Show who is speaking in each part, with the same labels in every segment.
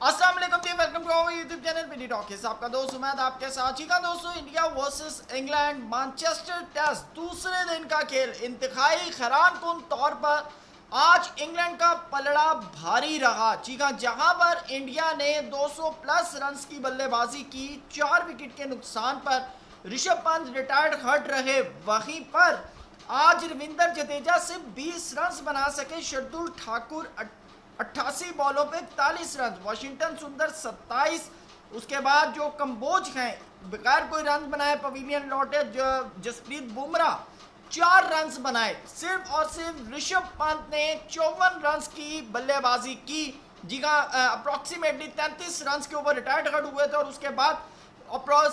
Speaker 1: अस्सलाम वालेकुम जी, welcome to our YouTube channel PD Talkies. आपका दोस्त उमैद आपके साथ। जी का दोस्तों, India versus England Manchester test दूसरे दिन का खेल इंतहाई हैरानकुन तौर पर आज इंग्लैंड का पलड़ा भारी रहा। जी हाँ, जहां पर इंडिया ने 200 प्लस रन की बल्लेबाजी की 4 विकेट के नुकसान पर। ऋषभ पंत रिटायर्ड हट रहे, वहीं पर आज रविंद्र जडेजा सिर्फ 20 रन बना सके। शार्दुल ठाकुर 88 बॉलों पे 41 रन, वाशिंगटन सुंदर 27। उसके बाद जो कंबोज हैं बगैर कोई रन बनाए पवेलियन लौटे जसप्रीत बुमराह 4 रन बनाए। सिर्फ और सिर्फ ऋषभ पंत ने 54 रन की बल्लेबाजी की। जी का अप्रॉक्सीमेटली 33 रन के ऊपर रिटायर्ड हट हुए थे और उसके बाद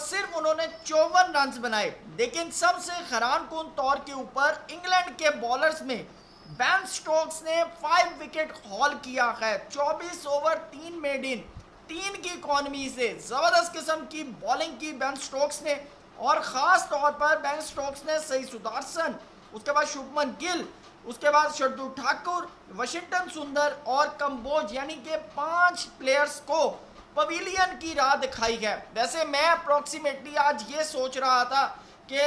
Speaker 1: सिर्फ उन्होंने 54 रन बनाए। लेकिन सबसे हैरानकुन तौर के ऊपर इंग्लैंड के बॉलर्स में बैन स्टोक्स ने 5 विकेट हॉल किया है। 24 ओवर 3 मेड इन 3 की इकॉनमी से जबरदस्त किस्म की बॉलिंग की बैन स्टोक्स ने। और ख़ास तौर पर बैन स्टोक्स ने सही सुदर्शन, उसके बाद शुभमन गिल, उसके बाद शार्दुल ठाकुर, वाशिंगटन सुंदर और कंबोज यानी कि 5 प्लेयर्स को पवेलियन की राह दिखाई है। वैसे मैं अप्रॉक्सीमेटली आज ये सोच रहा था कि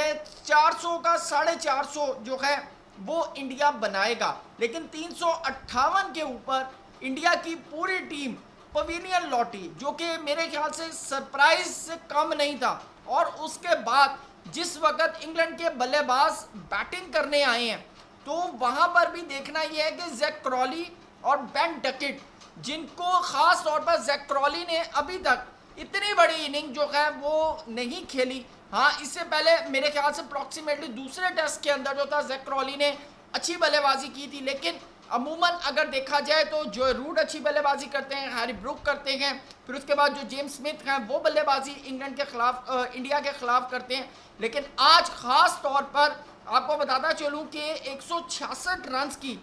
Speaker 1: 400 का 450 जो है वो इंडिया बनाएगा, लेकिन 358 के ऊपर इंडिया की पूरी टीम पवेलियन लौटी, जो कि मेरे ख्याल से सरप्राइज से कम नहीं था। और उसके बाद जिस वक्त इंग्लैंड के बल्लेबाज बैटिंग करने आए हैं, तो वहां पर भी देखना यह है कि जैक क्रॉली और बेन डकेट, जिनको खास तौर पर जैक क्रॉली ने अभी तक इतनी बड़ी इनिंग जो है वो नहीं खेली। हाँ, इससे पहले मेरे ख्याल से अप्रॉक्सीमेटली दूसरे टेस्ट के अंदर जो था जैक क्रॉली ने अच्छी बल्लेबाजी की थी, लेकिन अमूमन अगर देखा जाए तो जो रूट अच्छी बल्लेबाजी करते हैं, हैरी ब्रूक करते हैं, फिर उसके बाद जो जेम्स स्मिथ हैं वो बल्लेबाजी इंग्लैंड के खिलाफ इंडिया के खिलाफ करते हैं। लेकिन आज खास तौर पर आपको बताता चलूँ कि 166 रन की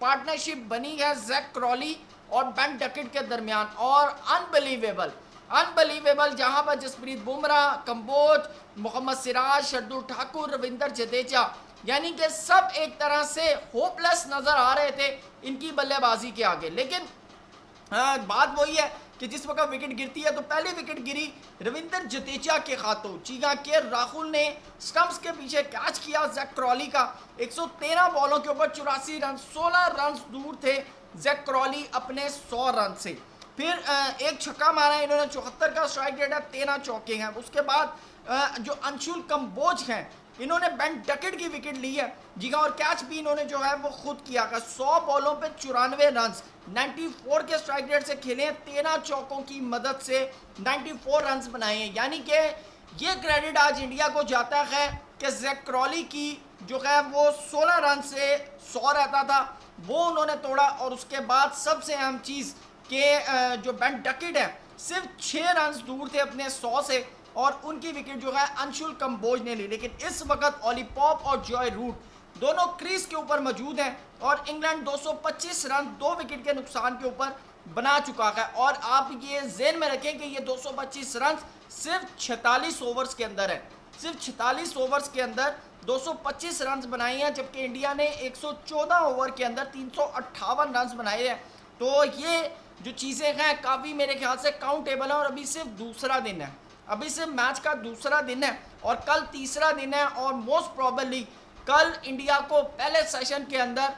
Speaker 1: पार्टनरशिप बनी है जैक क्रॉली और बेन डकेट के दरमियान। और अनबिलीवेबल अनबिलीवेबल जहां पर जसप्रीत बुमराह, कंबोज, मोहम्मद सिराज, शार्दुल ठाकुर, रविंद्र जडेजा, यानी कि सब एक तरह से होपलेस नजर आ रहे थे इनकी बल्लेबाजी के आगे। लेकिन बात वही है कि जिस वक्त विकेट गिरती है तो पहली विकेट गिरी रविंद्र जडेजा के हाथों। चीगा के राहुल ने स्टंप्स के पीछे कैच किया जैक क्रॉली का। 113 बॉलों के ऊपर 84 रन, 16 रन दूर थे जैक क्रॉली अपने 100 रन से। फिर एक छक्का मारा इन्होंने, 74 का स्ट्राइक रेट है, 13 चौके हैं। उसके बाद जो अंशुल कंबोज हैं, इन्होंने बेन डकेट की विकेट ली है। जी हाँ, और कैच भी इन्होंने जो है वो खुद किया है। 100 बॉलों पे 94 रन, 94 के स्ट्राइक रेट से खेले हैं, 13 चौकों की मदद से 94 रन बनाए हैं। यानी कि ये क्रेडिट आज इंडिया को जाता है कि जैक क्रॉली की जो है वो 16 रन से 100 रहता था वो उन्होंने तोड़ा। और उसके बाद सबसे अहम चीज़ कि जो बेन डकेट है सिर्फ 6 रन दूर थे अपने 100 से, और उनकी विकेट जो है अंशुल कंबोज ने ली। लेकिन इस वक्त ओली पॉप और जॉय रूट दोनों क्रीज के ऊपर मौजूद हैं और इंग्लैंड 225 रन 2 विकेट के नुकसान के ऊपर बना चुका है। और आप ये ज़हन में रखें कि ये 225 रन सिर्फ 46 ओवर्स के अंदर है। सिर्फ 46 ओवर्स के अंदर 225 रन बनाए हैं, जबकि इंडिया ने 114 ओवर के अंदर 358 रन बनाए हैं। तो ये जो चीज़ें हैं काफ़ी मेरे ख्याल से काउंटेबल है। और अभी सिर्फ दूसरा दिन है, अभी सिर्फ मैच का दूसरा दिन है और कल तीसरा दिन है। और मोस्ट प्रॉबली कल इंडिया को पहले सेशन के अंदर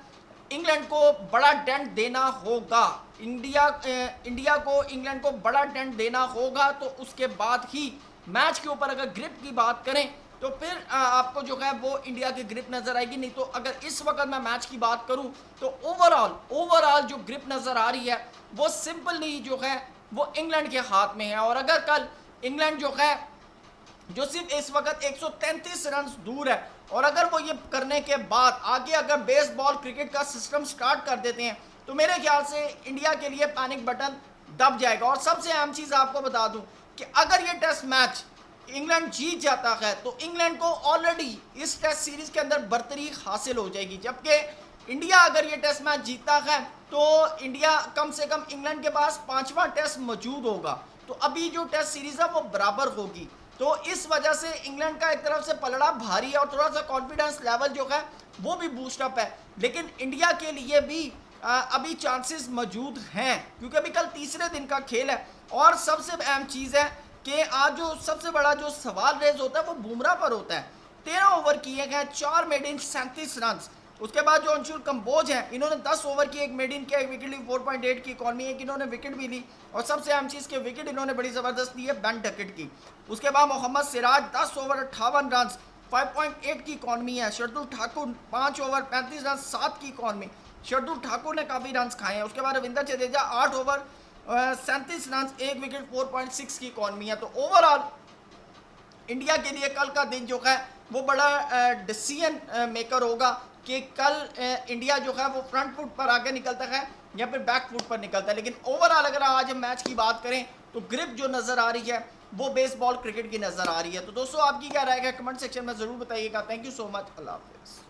Speaker 1: इंग्लैंड को बड़ा डेंट देना होगा। इंडिया को इंग्लैंड को बड़ा डेंट देना होगा। तो उसके बाद ही मैच के ऊपर अगर ग्रिप की बात करें तो फिर आपको जो है वो इंडिया की ग्रिप नज़र आएगी। नहीं तो अगर इस वक्त मैं मैच की बात करूं तो ओवरऑल जो ग्रिप नज़र आ रही है वो सिंपली जो है वो इंग्लैंड के हाथ में है। और अगर कल इंग्लैंड जो है जो सिर्फ इस वक्त 133 रन दूर है, और अगर वो ये करने के बाद आगे अगर बेसबॉल क्रिकेट का सिस्टम स्टार्ट कर देते हैं तो मेरे ख्याल से इंडिया के लिए पैनिक बटन दब जाएगा। और सबसे अहम चीज़ आपको बता दूं कि अगर ये टेस्ट मैच इंग्लैंड जीत जाता है तो इंग्लैंड को ऑलरेडी इस टेस्ट सीरीज के अंदर बर्तरी हासिल हो जाएगी। जबकि इंडिया अगर ये टेस्ट मैच जीतता है तो इंडिया कम से कम इंग्लैंड के पास 5वां टेस्ट मौजूद होगा। तो अभी जो टेस्ट सीरीज है वो बराबर होगी। तो इस वजह से इंग्लैंड का एक तरफ से पलड़ा भारी है और थोड़ा सा कॉन्फिडेंस लेवल जो है वो भी बूस्ट अप है। लेकिन इंडिया के लिए भी अभी चांसेस मौजूद हैं, क्योंकि अभी कल तीसरे दिन का खेल है। और सबसे अहम चीज़ है कि आज जो सबसे बड़ा जो सवाल रेज होता है वो बुमराह पर होता है। 13 ओवर किए गए, 4 मेड 37 रन। उसके बाद जो अंशुल कंबोज हैं, इन्होंने 10 ओवर की, एक मेड किया, एक विकेट ली, 4.8 की इकॉनमी, एक इन्होंने विकेट भी ली। और सबसे अहम चीज़ के विकेट इन्होंने बड़ी ज़बरदस्त ली है बेन डकेट की। उसके बाद मोहम्मद सिराज 10 ओवर 58 रन, 5.8 की इकॉनमी है। शार्दुल ठाकुर 5 ओवर 35 रन, 7 की इकॉनमी। शार्दुल ठाकुर ने काफ़ी रन खाए हैं। उसके बाद रविंद्र जडेजा 8 ओवर 37 रन, एक विकेट, 4.6 की इकॉनमी है। तो ओवरऑल इंडिया के लिए कल का दिन जो है वो बड़ा डिसीजन मेकर होगा कि कल इंडिया जो है वो फ्रंट फुट पर आगे निकलता है या फिर बैक फुट पर निकलता है। लेकिन ओवरऑल अगर आज हम मैच की बात करें तो ग्रिप जो नज़र आ रही है वो बेसबॉल क्रिकेट की नज़र आ रही है। तो दोस्तों आपकी क्या राय है कमेंट सेक्शन में ज़रूर बताइएगा। थैंक यू सो मच, अल्लाह हाफिज़।